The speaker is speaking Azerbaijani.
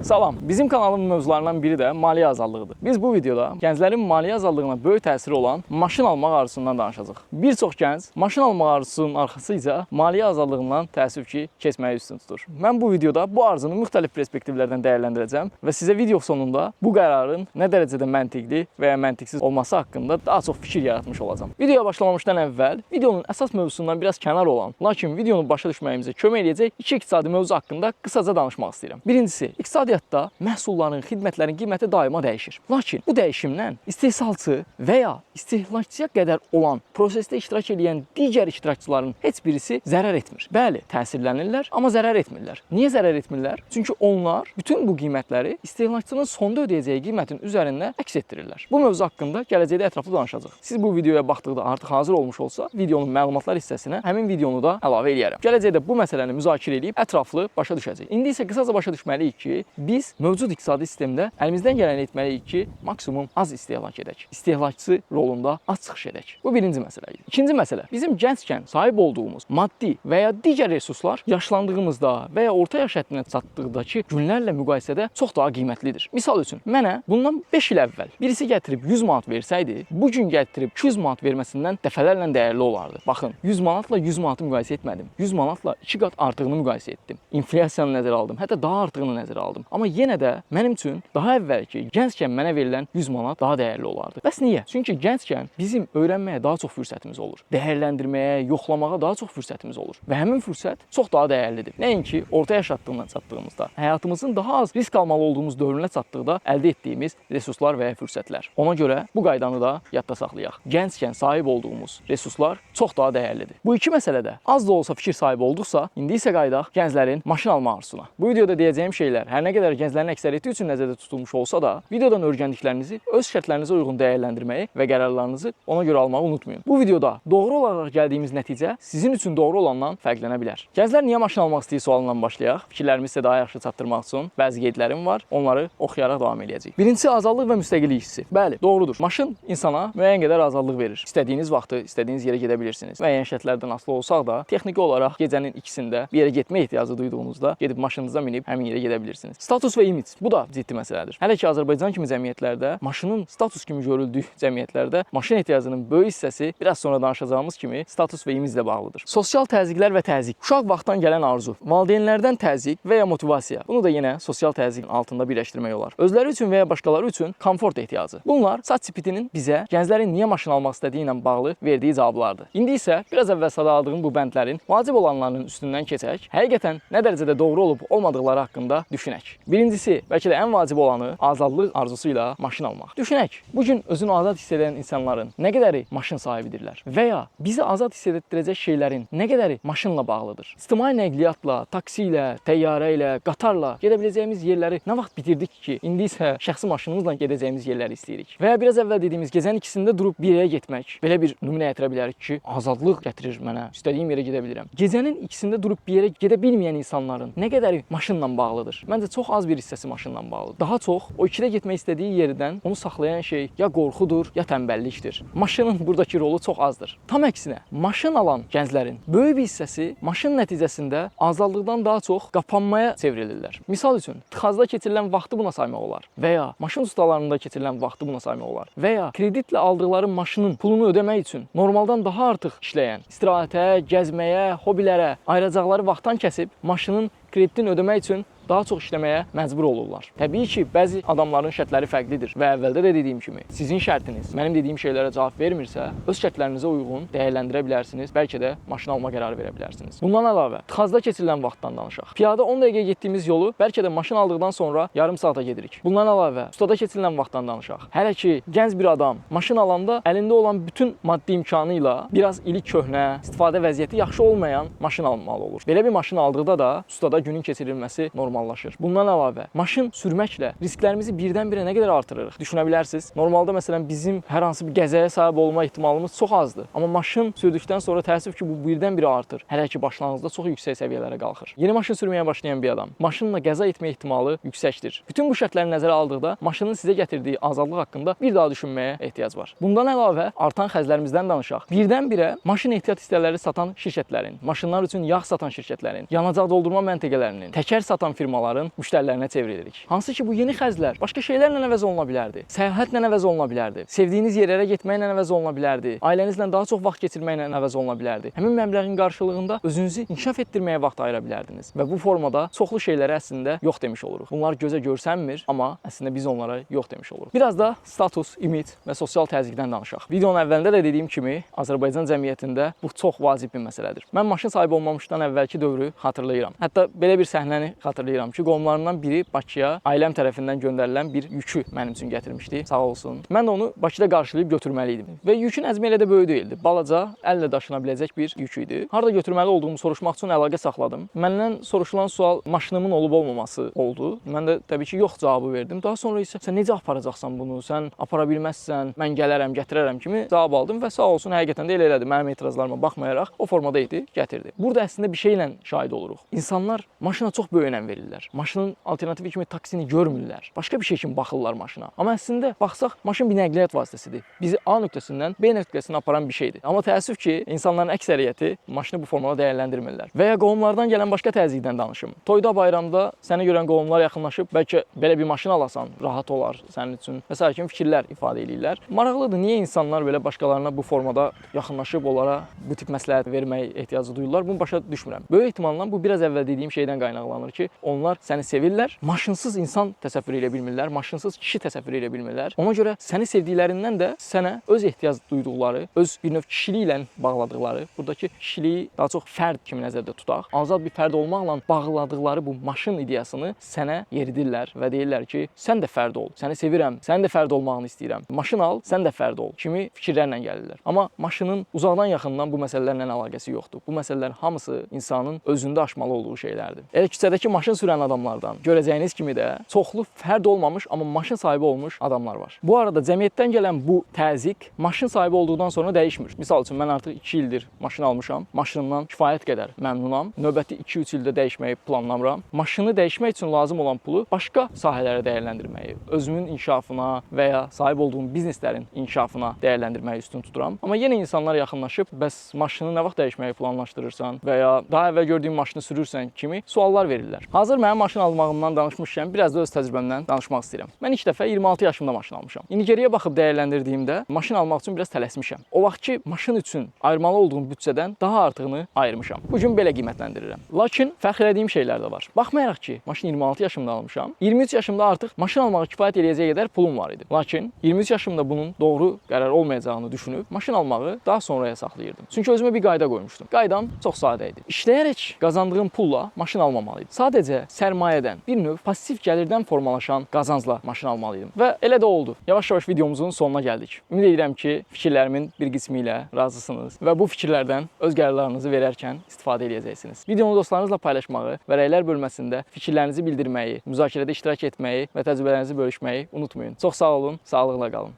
Salam, bizim kanalın mövzularından biri də maliyyə azadlığıdır. Biz bu videoda gənclərin maliyyə azadlığına böyük təsiri olan maşın almaq arzusundan danışacağıq. Bir çox gənc maşın almaq arzusunun arxası isə maliyyə azadlığından təəssüf ki, keçməyi üstün tutur. Mən bu videoda bu arzunu müxtəlif perspektivlərdən dəyərləndirəcəm və sizə video sonunda bu qərarın nə dərəcədə məntiqli və ya məntiqsiz olması haqqında daha çox fikir yaratmış olacağam. Videoya başlamamışdan əvvəl videonun əsas mövzusundan biraz kənar olan, lakin videonu başa düşməyimizə kömək edəcək iki iqtisadi mövzu haqqında qısaca danışmaq istəyirəm. Birincisi, iqtisadiyyatda məhsulların, xidmətlərin qiyməti daima dəyişir. Lakin bu dəyişimdən istehsalçı və ya istehlakçıya qədər olan prosesdə iştirak edən digər iştirakçıların heç birisi zərər etmir. Bəli, təsirlənirlər, amma zərər etmirlər. Niyə zərər etmirlər? Çünki onlar bütün bu qiymətləri istehlakçının sonda ödəyəcəyi qiymətin üzərində əks etdirirlər. Bu mövzu haqqında gələcəkdə ətraflı danışacağıq. Siz bu videoya baxdıqda artıq hazır olmuş olsa, videonun məlumatlar hissəsinə həmin videonu da əlavə edərəm. Gələcəkdə bu məsələni müzakirə edib ətraflı başa düşəcəyik. İndi isə qısaca başa düşməliyik ki, biz mövcud iqtisadi sistemdə əlimizdən gələni etməliyik ki, maksimum az istehlak edək. İstehlakçı rolunda az çıxış edək. Bu birinci məsələ idi. İkinci məsələ, bizim gənckən sahib olduğumuz maddi və ya digər resurslar yaşlandığımızda və ya orta yaş həddinə çatdıqdakı günlərlə müqayisədə çox daha qiymətlidir. Misal üçün, mənə bundan 5 il əvvəl birisi gətirib 100 manat versəydi, bu gün gətirib 200 manat verməsindən dəfələrlə dəyərli olardı. Baxın, 100 manatla 100 manatı müqayisə etmədim. 100 manatla 2 qat artığını müqayisə etdim. İnflyasiyanı nəzərə aldım, hətta daha artığını nəzərə aldım. Amma yenə də mənim üçün daha əvvəlki gənckən mənə verilən 100 manat daha dəyərli olardı. Bəs niyə? Çünki gənckən bizim öyrənməyə daha çox fürsətimiz olur. Dəyərləndirməyə, yoxlamağa daha çox fürsətimiz olur. Və həmin fürsət çox daha dəyərlidir. Nəinki orta yaş haddına çatdığımızda, həyatımızın daha az risk almalı olduğumuz dövrünə çatdıqda əldə etdiyimiz resurslar və ya fürsətlər. Ona görə bu qaydanı da yadda saxlayaq. Gənckən sahib olduğumuz resurslar çox daha dəyərlidir. Bu iki məsələdə az da olsa fikir sahibi olduqsa, indi isə qaydaq gənclərin maşın alma arzusuna. Bu videoda deyəcəyim şeylər hər nə qədər gənclərin əksəriyyəti üçün nəzərdə tutulmuş olsa da, videodan öyrəndiklərinizi öz şərtlərinizə uyğun dəyərləndirməyi və qərarlarınızı ona görə almağı unutmayın. Bu videoda doğru olaraq gəldiyimiz nəticə sizin üçün doğru olandan fərqlənə bilər. Gənclər niyə maşın almaq istəyir sualından başlayaq. Fikirlərimi sizə daha yaxşı çatdırmaq üçün bəzi qeydlərim var. Onları oxuyaraq davam edəcəyik. Birincisi, azadlıq və müstəqillik hissi. Bəli, doğrudur. Maşın insana müəyyən qədər azadlıq verir. İstədiyiniz vaxtı, istədiyiniz yerə gedə bilirsiniz. Müəyyən şərtlərdən asılı olsaq da, texniki olaraq gecənin ikisində bir yerə getmə ehtiyacı duyduğunuzda gedib maşınınıza minib həmin yerə gedə bilirsiniz. Status və imidж. Bu da ciddi məsələdir. Hələ ki, Azərbaycan kimi cəmiyyətlərdə, maşının status kimi görüldüyü cəmiyyətlərdə maşın ehtiyacının böyük hissəsi biraz sonra danışacağımız kimi status və imiclə bağlıdır. Sosial təzyiqlər və təzyiq. Uşaq vaxtdan gələn arzu. Valideynlərdən təzyiq və ya motivasiya. Bunu da yenə sosial təzyiqin altında birləşdirmək olar. Özləri üçün və ya başqaları üçün komfort ehtiyacı. Bunlar ChatGPT-nin bizə gənclərin niyə maşın almaq istədiyi ilə bağlı verdiyi cavablardır. İndi isə biraz əvvəl sadaladığım bu bəndlərin vacib olanlarının üstündən keçək, həqiqətən nə dərəcədə doğru olub olmadıqları haqqında düşünək. Birincisi, bəlkə də ən vacib olanı azadlıq arzusu ilə maşın almaq. Düşünək, bu gün özünü azad hiss edən insanların nə qədəri maşın sahibidirlər və ya bizi azad hiss etdirəcək şeylərin nə qədəri maşınla bağlıdır. İctimai nəqliyyatla, taksi ilə, təyyarə ilə, qatarla gedə biləcəyimiz yerləri nə vaxt bitirdik ki, indi isə şəxsi maşınımızla gedəcəyimiz yerləri istəyirik. Və ya biraz əvvəl dediyimiz gecənin ikisində durub bir yerə getmək, belə bir nümunə gətirə bilərik ki, azadlıq gətirir mənə, istədiyim yerə gedə bilirəm. Gecənin ikisində durub bir yerə gedə bilməyən insanların nə qədəri maşınla bağlıdır? Məncə çox az bir hissəsi maşınla bağlıdır. Daha çox o ikidə getmək istədiyi yerdən onu saxlayan şey ya qorxudur, ya tənbəllikdir. Maşının buradakı rolu çox azdır. Tam əksinə, maşın alan gənclərin böyük bir hissəsi maşın nəticəsində azadlıqdan daha çox qapanmaya çevrilirlər. Misal üçün, tıxazda keçirilən vaxtı buna saymaq olar və ya maşın ustalarında keçirilən vaxtı buna saymaq olar və ya kreditlə aldıqları maşının pulunu ödəmək üçün normaldan daha artıq işləyən, istirahətə, gəzməyə, hobilərə ayıracaqları vaxtdan kəsib maşının kreditini ödəmək üçün daha çox işləməyə məcbur olurlar. Təbii ki, bəzi adamların şərtləri fərqlidir və əvvəldə də dediyim kimi, sizin şərtiniz mənim dediyim şeylərə cavab vermirsə, öz şərtlərinizə uyğun dəyərləndirə bilərsiniz, bəlkə də maşın alma qərarı verə bilərsiniz. Bundan əlavə, tıxazda keçirilən vaxtdan danışaq. Piyada 10 dəqiqə getdiyimiz yolu bəlkə də maşın aldıqdan sonra yarım saata gedirik. Bundan əlavə, ustada keçirilən vaxtdan danışaq. Hələ ki, gənc bir adam maşın alanda əlində olan bütün maddi imkanı ilə biraz ilik köhnə, istifadə vəziyyəti yaxşı olmayan maşın almalı olur. Belə bir maşın aldıqda da ustada günün keçirilməsi normallaşır. Bundan əlavə, maşın sürməklə risklərimizi birdən-birə nə qədər artırırıq? Düşünə bilərsiniz. Normalda məsələn bizim hər hansı bir qəzaya səbəb olma ehtimalımız çox azdır. Amma maşın sürdükdən sonra təəssüf ki, bu birdən-birə artır. Hələ ki, başlanğıcda çox yüksək səviyyələrə qalxır. Yeni maşın sürməyə başlayan bir adam maşınla qəza etmə ehtimalı yüksəkdir. Bütün bu şərtləri nəzərə aldıqda maşının sizə gətirdiyi azadlıq haqqında bir daha düşünməyə ehtiyac var. Bundan əlavə, artan xərclərimizdən danışaq. Birdən-birə maşın ehtiyat hissələri satan şirkətlərin, maşınlar üçün yağ satan şirkətlərin, yanacaq doldurma məntəqələrinin, təkər satan firmaların firmaların müştərilərinə çevrilirik. Hansı ki, bu yeni xərclər başqa şeylərlə əvəz oluna bilərdi. Səyahətlə əvəz oluna bilərdi. Sevdiyiniz yerlərə getməklə əvəz oluna bilərdi. Ailənizlə daha çox vaxt keçirməklə əvəz oluna bilərdi. Həmin məbləğin qarşılığında özünüzü inkişaf etdirməyə vaxt ayıra bilərdiniz. Və bu formada çoxlu şeyləri əslində yox demiş oluruq. Bunlar gözə görsənmir, amma əslində biz onlara yox demiş oluruq. Biraz da status, imid və sosial təzyiqdən danışaq. Videonun əvvəlində də dediyim kimi, Azərbaycan cəmiyyətində bu çox vacib bir məsələdir. Mən maşın sahibi olmamışdan əvvəlki dövrü xatırlayıram. Hətta belə bir səhnəni xatırlayıram ki, qohumlarımdan biri Bakıya ailəm tərəfindən göndərilən bir yükü mənim üçün gətirmişdi. Sağ olsun. Mən də onu Bakıda qarşılayıb götürməli idim. Və yükün həcmi elə də böyük deyildi. Balaca, əllə daşına biləcək bir yük idi. Harda götürməli olduğumu soruşmaq üçün əlaqə saxladım. Məndən soruşulan sual maşınımın olub-olmaması oldu. Mən də təbii ki, yox cavabı verdim. Daha sonra isə sən necə aparacaqsan bunu? Sən apara bilməzsən, mən gələrəm, gətirərəm kimi cavab aldım və sağ olsun həqiqətən də elə elədi. Mənim etirazlarıma baxmayaraq o formada idi, gətirdi. Burada əslində bir şeylə şahid oluruq. İnsanlar maşına çox böyük önəm verirlər. Maşının alternativi kimi taksini görmürlər. Başqa bir şey kimi baxırlar maşına. Amma əslində baxsaq, maşın bir nəqliyyat vasitəsidir. Bizi A nöqtəsindən B nöqtəsinə aparan bir şeydir. Amma təəssüf ki, insanların əksəriyyəti maşını bu formada dəyərləndirmirlər. Və ya qohumlardan gələn başqa təzyiqdən danışım. Toyda, bayramda səni görən qohumlar yaxınlaşıb, bəlkə belə bir maşın alasan, rahat olar sənin üçün və sair kimi fikirlər ifadə edirlər. Maraqlıdır, niyə insanlar belə başqalarına bu formada yaxınlaşıb onlara bu tip məsləhət vermək ehtiyacı duyurlar? Bunu başa düşmürəm. Böyük ehtimalla bu biraz əvvəl dediyim şeydən qaynaqlanır ki, onlar səni sevirlər, maşınsız insan təsəvvür edə bilmirlər, maşınsız kişi təsəvvür edə bilmirlər. Ona görə səni sevdiklərindən də sənə öz ehtiyac duyduqları, öz bir növ kişiliklə bağladıqları, buradakı kişiliyi daha çox fərd kimi nəzərdə tutaq, azad bir fərd olmaqla bağladıqları bu maşın ideyasını sənə yeridirlər və deyirlər ki, sən də fərd ol, səni sevirəm, sənin də fərd olmağını istəyirəm. Maşın al, sən də fərd ol kimi fikirlərlə gəlirlər. Amma maşının uzaqdan yaxından bu məsələlərlə əlaqəsi yoxdur. Bu məsələlər hamısı insanın özündə aşmalı olduğu şeylərdir. Elə küçədəki maşın sürən adamlardan görəcəyiniz kimi də çoxlu fərd olmamış, amma maşın sahibi olmuş adamlar var. Bu arada cəmiyyətdən gələn bu təzyiq maşın sahibi olduqdan sonra dəyişmir. Misal üçün mən artıq 2 ildir maşın almışam. Maşınımdan kifayət qədər məmnunam. Növbəti 2-3 ildə dəyişməyi planlamıram. Maşını dəyişmək üçün lazım olan pulu başqa sahələrə dəyərləndirməyi, özümün inkişafına və ya sahib olduğum bizneslərin inkişafına dəyərləndirməyi üstün tuturam. Amma yenə insanlar yaxınlaşıb, bəs maşını nə vaxt dəyişməyi planlaşdırırsan və ya daha əvvəl gördüyün maşını sürürsən kimi suallar verirlər. Hazır mənim maşın almağımdan danışmışkən biraz da öz təcrübəmdən danışmaq istəyirəm. Mən ilk dəfə 26 yaşımda maşın almışam. İndi geriyə baxıb dəyərləndirdiyimdə maşın almaq üçün biraz tələsmişəm. O vaxt ki, maşın üçün ayırmalı olduğum büdcədən daha artığını ayırmışam. Bu gün belə qiymətləndirirəm. Lakin fəxr etdiyim şeylər də var. Baxmayaraq ki, maşını 26 yaşımda almışam, 23 yaşımda artıq maşın almağa kifayət eləyəcək qədər pulum var idi. Lakin 23 yaşımda bunun doğru qərar olmayacağını düşünüb maşın almağı daha sonraya saxlayırdım. Çünki özümə bir qayda qoymuşdum. Qaydam çox sadə idi. İşləyərək qazandığım pulla maşın almamalıydım. Sadəcə sərmayədən, bir növ pasiv gəlirdən formalaşan qazancla maşın almalıydım. Və elə də oldu. Yavaş-yavaş videomuzun sonuna gəldik. Ümid edirəm ki, fikirlərimin bir qismi ilə razısınız və bu fikirlərdən öz qərarlarınızı verərkən istifadə edəcəksiniz. Videonu dostlarınızla paylaşmağı və rəylər bölməsində fikirlərinizi bildirməyi, müzakirədə iştirak etməyi və təcrübələrinizi bölüşməyi unutmayın. Çox sağ olun, sağlıqla qalın.